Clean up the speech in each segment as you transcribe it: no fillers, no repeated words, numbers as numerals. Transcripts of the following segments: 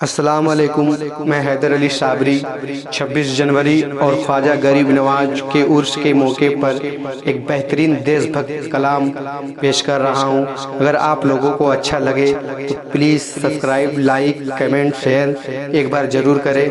अस्सलाम वालेकुम। मैं हैदर अली साबरी 26 जनवरी और ख्वाजा गरीब नवाज के उर्स के मौके पर एक बेहतरीन देशभक्त कलाम पेश कर रहा हूँ। अगर आप लोगों को अच्छा लगे तो please subscribe, like, comment, share एक बार ज़रूर करें।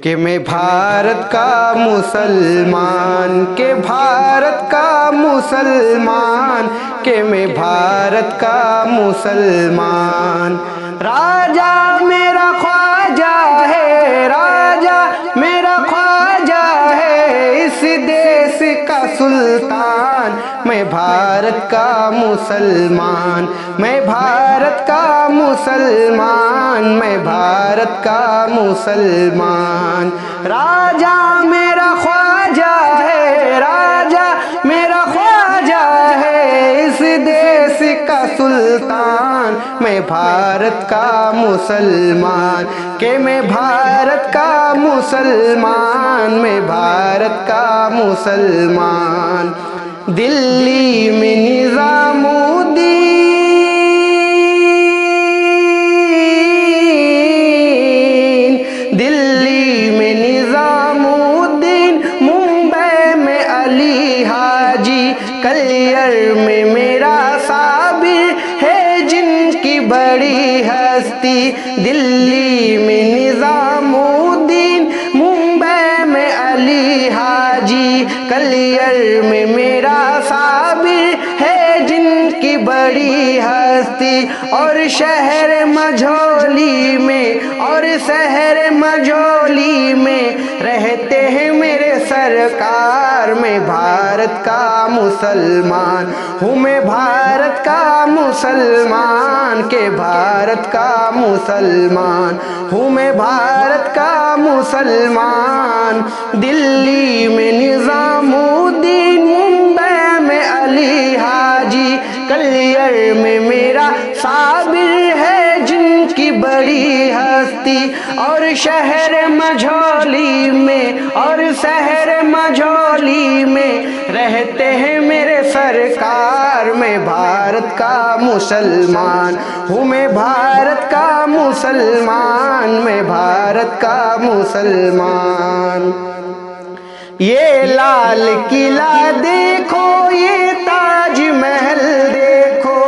कि मैं भारत का मुसलमान, के भारत का मुसलमान, के मैं भारत का मुसलमान। राजा मेरा ख्वाजा है, राजा मेरा ख्वाजा है, इस देश का सुल्तान। मैं भारत का मुसलमान, मैं भारत का मुसलमान, मैं भारत का मुसलमान। राजा मेरा ख्वाजा है, राजा मेरा ख्वाजा है, इस देश का सुल्तान। मैं भारत का मुसलमान, के मैं भारत का मुसलमान, मैं भारत का मुसलमान। दिल्ली में निज़ामुद्दीन, दिल्ली में निज़ामुद्दीन, मुंबई में अली हाजी, कलियर में मेरा साबिर है जिनकी बड़ी हस्ती। दिल्ली में निज़ामुद्दीन, मुंबई में अली हाजी, कलियर में मेरा साबिर है जिनकी बड़ी हस्ती। और शहर मझौली में, और शहर मझौली में रहते हैं मेरे सरकार। मैं भारत का मुसलमान हूँ, मैं भारत का मुसलमान, के भारत का मुसलमान हूँ, मैं भारत का मुसलमान। दिल्ली में निज़ामुद्दीन, मुंबई में अली हाजी, कलियर में मेरा साबिर है जिनकी बड़ी हस्ती। और शहर मझौली में, और शहर मझौली में रहते हैं मेरे सरकार। मैं भारत का मुसलमान हूँ, मैं भारत का मुसलमान, मैं भारत का मुसलमान। ये लाल किला देखो, ये ताजमहल देखो,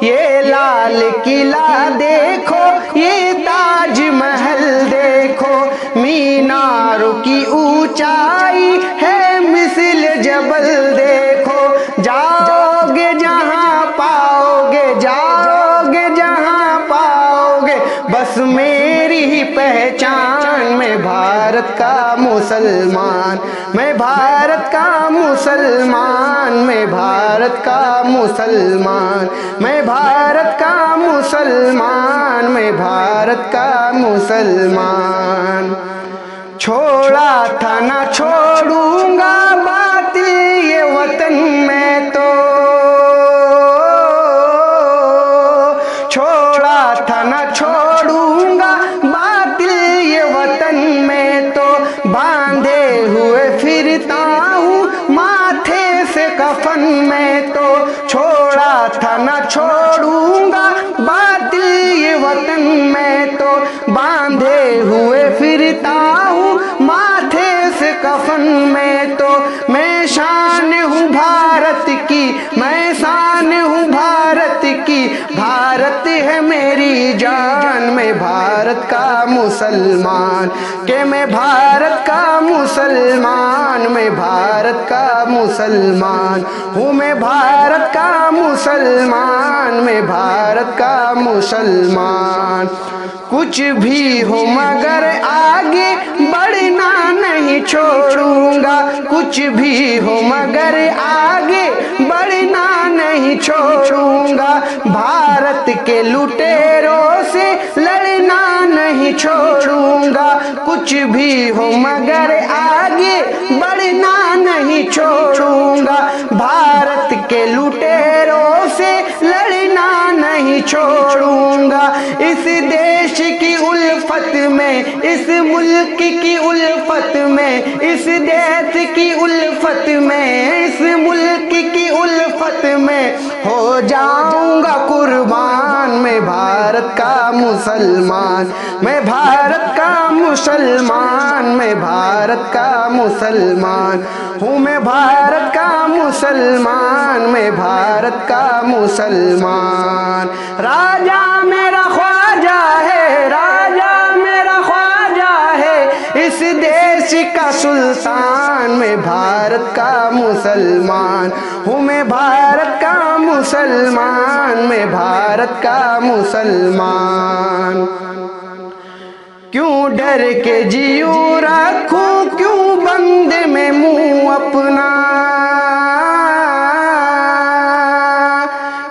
ये लाल किला देखो, ये ताजमहल देखो। मीनारों की ऊंचाई है मिसल जबल देखो। जाओगे जहाँ पाओगे, जाओगे जहाँ पाओगे बस मेरी ही पहचान। मैं भारत का मुसलमान, मैं भारत का मुसलमान, मैं भारत का मुसलमान, मैं भारत का मुसलमान, मैं भारत का मुसलमान। छोड़ा था ना छोड़ूंगा बातिल ये वतन में तो, छोड़ा था ना छोड़ूंगा बातिल ये वतन में तो। बांधे हुए फिरता हूँ माथे से कफन में तो। छोड़ा था ना छोड़ूंगा बातिल ये वतन में तो। बांधे हुए फिरता हूँ माथे से कफन में तो। मैं शान हूँ भारत की, मैं शान हूँ भारत की, भारत है मेरी जान। मैं भारत का मुसलमान, के मैं भारत का मुसलमान, मैं भारत का मुसलमान हूँ, मैं भारत का मुसलमान, मैं भारत का मुसलमान। कुछ भी हो मगर आगे बढ़ना नहीं छोड़ूंगा, कुछ भी हो मगर आगे बढ़ना नहीं छोड़ूंगा। भारत के लुटेरों से लड़ना नहीं छोड़ूंगा, कुछ भी हो मगर आगे बढ़ना नहीं छोड़ूंगा। भारत के लुटेरों से लड़ना नहीं छोड़ूंगा। इस देश की उल्फत में, इस मुल्क की उल्फत में, इस देश की उल्फत में, इस मुल्क की उल्फत में हो जाऊंगा कुर्बान। मैं भारत का मुसलमान, मैं भारत का मुसलमान, मैं भारत का मुसलमान हूँ, मैं भारत का मुसलमान, मैं भारत का मुसलमान। राजा मेरा ख्वाजा है, राजा मेरा ख्वाजा है, इस देश का सुल्तान, मैं भारत का मुसलमान हूँ, मैं भारत का मुसलमान, मैं भारत का मुसलमान। क्यों डर के जीऊँ रखूं, क्यों बंद में मुँह अपना,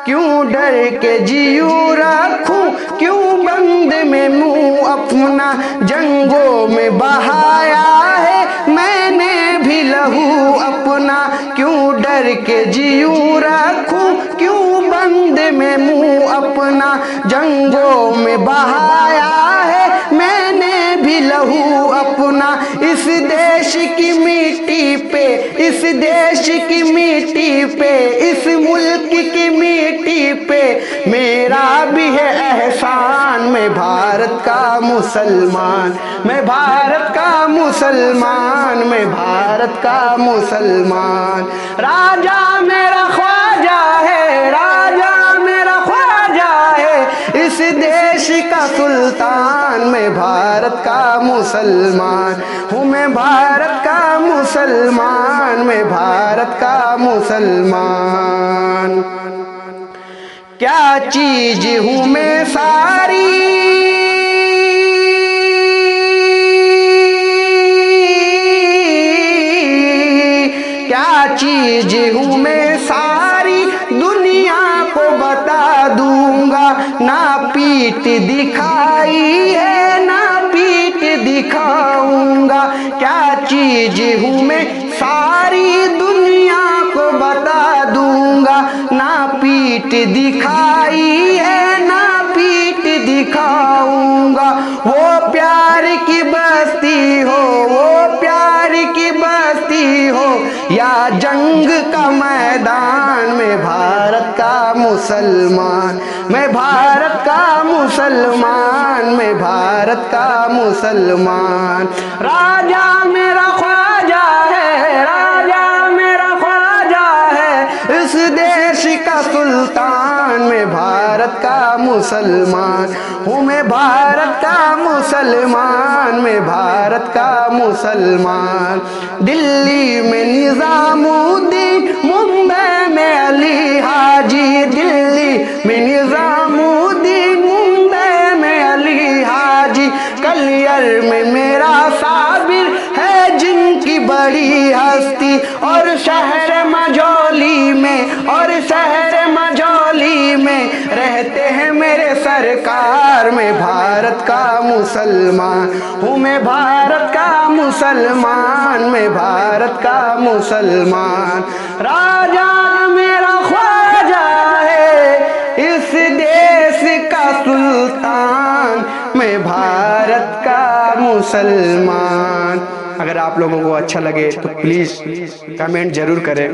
क्यों डर के जीऊँ रखूं, क्यों बंद में मुँह अपना। जंगों में बहाया है मैंने भी लहू अपना, क्यों डर के जीऊँ रखूं, क्यों बंद में मुँह अपना। जंगों में बहाया है मैंने भी लहू अपना, इस देश की मिट्टी पे, इस देश की मिट्टी पे, इस मुल्क की मिट्टी पे मेरा भी है एहसान। मैं भारत का मुसलमान, मैं भारत का मुसलमान, मैं भारत का मुसलमान। राजा मेरा ख्वाजा है, राजा मेरा ख्वाजा है, इस देश का सुल्तान, मैं भारत का मुसलमान हूँ, मैं भारत का मुसलमान, मैं भारत का मुसलमान। क्या चीज हूँ मैं सारी, क्या चीज हूँ मैं सारी, दुनिया को बता दूंगा। ना पीठ दिखाई है, ना पीठ दिखाऊंगा। क्या चीज हूँ मैं सारी, दुनिया को बता दूंगा। ना पीठ दिखाई है, ना पीठ दिखाऊंगा। वो प्यार की बस्ती हो, वो प्यार की बस्ती हो, या जंग का मैदान, मैं भारत का मुसलमान, मैं भारत का मुसलमान, मैं भारत का मुसलमान। राजा मेरा ख्वाजा है, राजा मेरा ख्वाजा है, इस देश का सुल्तान, मैं भारत का मुसलमान हूँ, मैं भारत का मुसलमान, मैं भारत का मुसलमान। दिल्ली में निजामुद्दीन, मुंबई में अली हाजी, दिल्ली में निजामुद्दीन, मुंबई में अली हाजी। कलियर में मेरा साबिर है जिनकी बड़ी हस्ती, और शहर मजौली में, और शहर मजौली में रहते हैं मेरे सरकार। मैं भारत का मुसलमान हूँ, मैं भारत का मुसलमान, मैं भारत का मुसलमान। राजा मेरा ख्वाजा है, इस देश का सुल्तान, मैं भारत का मुसलमान। अगर आप लोगों को अच्छा लगे तो प्लीज़ कमेंट जरूर करें।